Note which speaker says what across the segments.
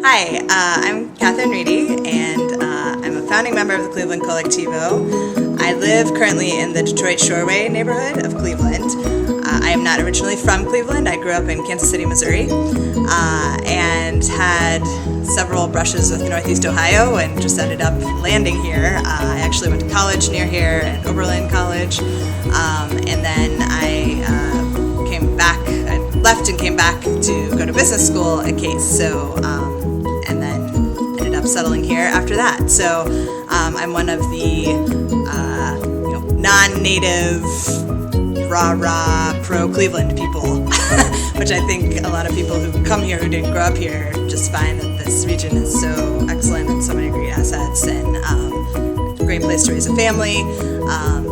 Speaker 1: Hi, I'm Katherine Readey, and I'm a founding member of the Cleveland Colectivo. I live currently in the Detroit Shoreway neighborhood of Cleveland. I am not originally from Cleveland. I grew up in Kansas City, Missouri, and had several brushes with Northeast Ohio and just ended up landing here. I actually went to college near here at Oberlin College, and then I came back. I left and came back to go to business school at Case. So. And then ended up settling here after that. So I'm one of the non-native, rah-rah, pro-Cleveland people, which I think a lot of people who come here who didn't grow up here just find that this region is so excellent and so many great assets and a great place to raise a family.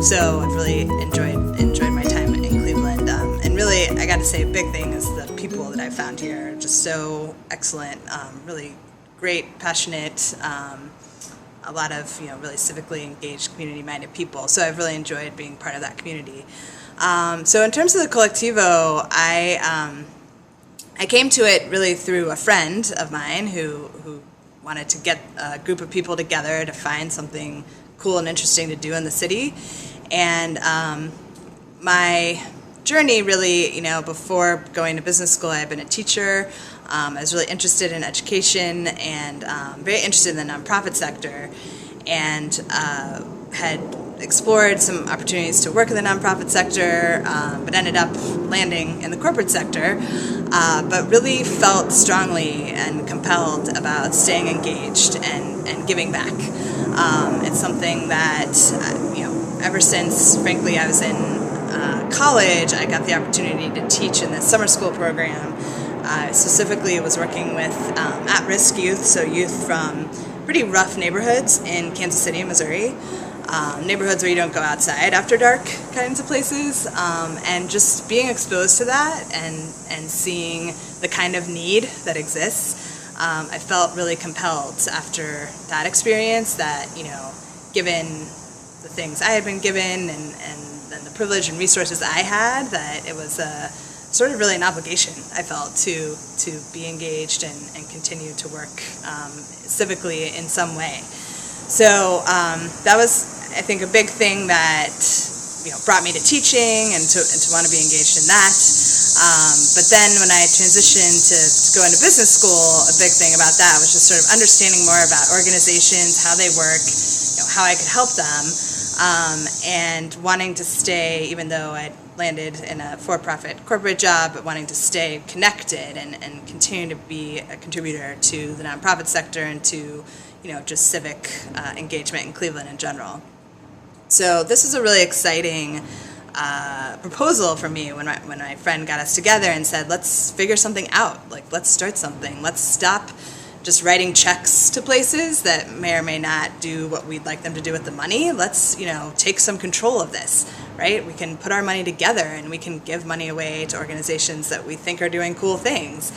Speaker 1: So I've really enjoyed my time in Cleveland. And really, I got to say, a big thing is the people that I found here are just so excellent, really great, passionate, a lot of really civically engaged, community-minded people. So I've really enjoyed being part of that community. So in terms of the Colectivo, I came to it really through a friend of mine who wanted to get a group of people together to find something cool and interesting to do in the city. And my journey really, before going to business school, I had been a teacher. I was really interested in education and very interested in the nonprofit sector, and had explored some opportunities to work in the nonprofit sector, but ended up landing in the corporate sector, but really felt strongly and compelled about staying engaged and giving back. It's something that, ever since, frankly, I was in college, I got the opportunity to teach in this summer school program. Specifically was working with at-risk youth, so youth from pretty rough neighborhoods in Kansas City, Missouri, neighborhoods where you don't go outside after dark kinds of places, and just being exposed to that and seeing the kind of need that exists. I felt really compelled after that experience that, given the things I had been given and the privilege and resources I had, that it was sort of really an obligation, I felt, to be engaged and continue to work civically in some way. So that was, I think, a big thing that brought me to teaching and to want to be engaged in that. But then when I transitioned to go into business school, a big thing about that was just sort of understanding more about organizations, how they work, how I could help them, and wanting to stay, even though I'd landed in a for-profit corporate job, but wanting to stay connected and continue to be a contributor to the nonprofit sector and to just civic engagement in Cleveland in general. So this is a really exciting proposal for me when my friend got us together and said, let's figure something out, let's start something, let's stop just writing checks to places that may or may not do what we'd like them to do with the money. Let's, take some control of this, right? We can put our money together and we can give money away to organizations that we think are doing cool things.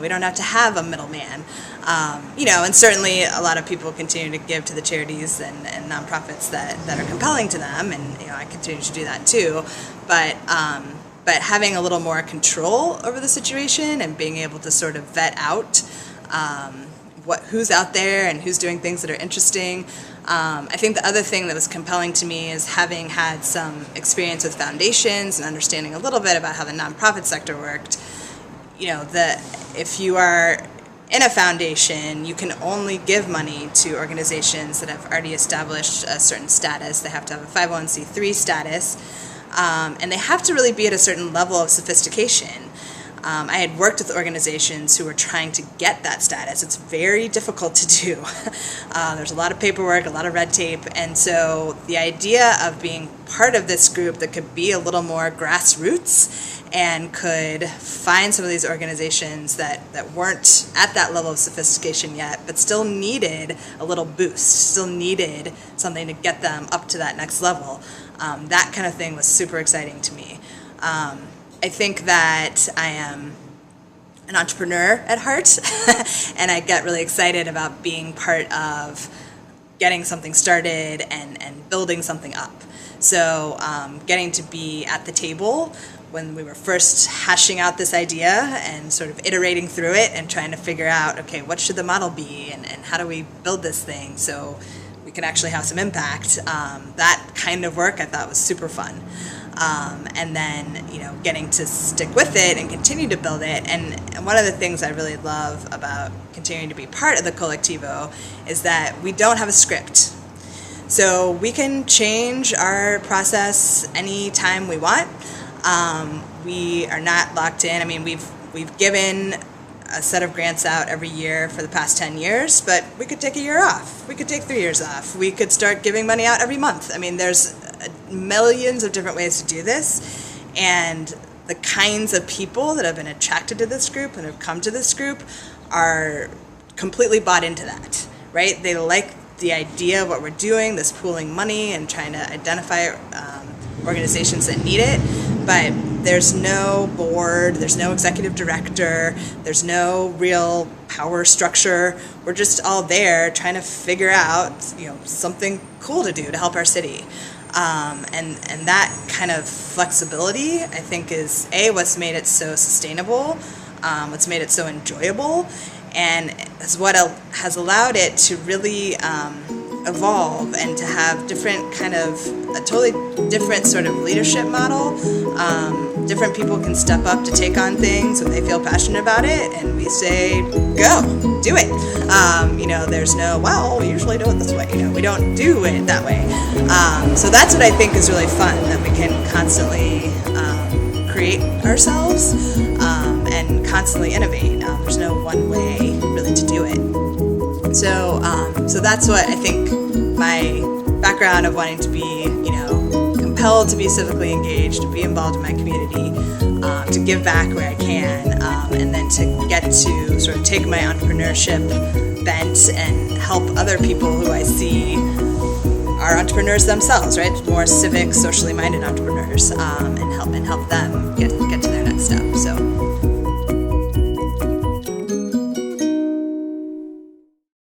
Speaker 1: We don't have to have a middleman. And certainly a lot of people continue to give to the charities and nonprofits that are compelling to them, and I continue to do that too. But having a little more control over the situation and being able to sort of vet out who's out there and who's doing things that are interesting. I think the other thing that was compelling to me is having had some experience with foundations and understanding a little bit about how the nonprofit sector worked. If you are in a foundation, you can only give money to organizations that have already established a certain status. They have to have a 501c3 status, and they have to really be at a certain level of sophistication. I had worked with organizations who were trying to get that status. It's very difficult to do. There's a lot of paperwork, a lot of red tape, and so the idea of being part of this group that could be a little more grassroots and could find some of these organizations that weren't at that level of sophistication yet, but still needed a little boost, still needed something to get them up to that next level. That kind of thing was super exciting to me. I think that I am an entrepreneur at heart, and I get really excited about being part of getting something started and building something up. So getting to be at the table when we were first hashing out this idea and sort of iterating through it and trying to figure out, okay, what should the model be, and how do we build this thing so we can actually have some impact. That kind of work I thought was super fun. And then, getting to stick with it and continue to build it. And one of the things I really love about continuing to be part of the Colectivo is that we don't have a script. So we can change our process anytime we want. We are not locked in. I mean, we've given a set of grants out every year for the past 10 years, but we could take a year off. We could take 3 years off. We could start giving money out every month. I mean, there's millions of different ways to do this, and the kinds of people that have been attracted to this group and have come to this group are completely bought into that, right? They like the idea of what we're doing, this pooling money and trying to identify organizations that need it, but there's no board, there's no executive director, there's no real power structure. We're just all there trying to figure out, something cool to do to help our city. And that kind of flexibility, I think, is what's made it so sustainable, what's made it so enjoyable, and is what has allowed it to really evolve and to have a totally different sort of leadership model. Different people can step up to take on things when they feel passionate about it, and we say, go, do it. There's no, well, we usually do it this way. We don't do it that way. So that's what I think is really fun, that we can constantly create ourselves and constantly innovate. There's no one way really to do it. So that's what I think my background of wanting to be, compelled to be civically engaged, to be involved in my community, to give back where I can, and then to get to sort of take my entrepreneurship bent and help other people who I see are entrepreneurs themselves, right? More civic, socially minded entrepreneurs, and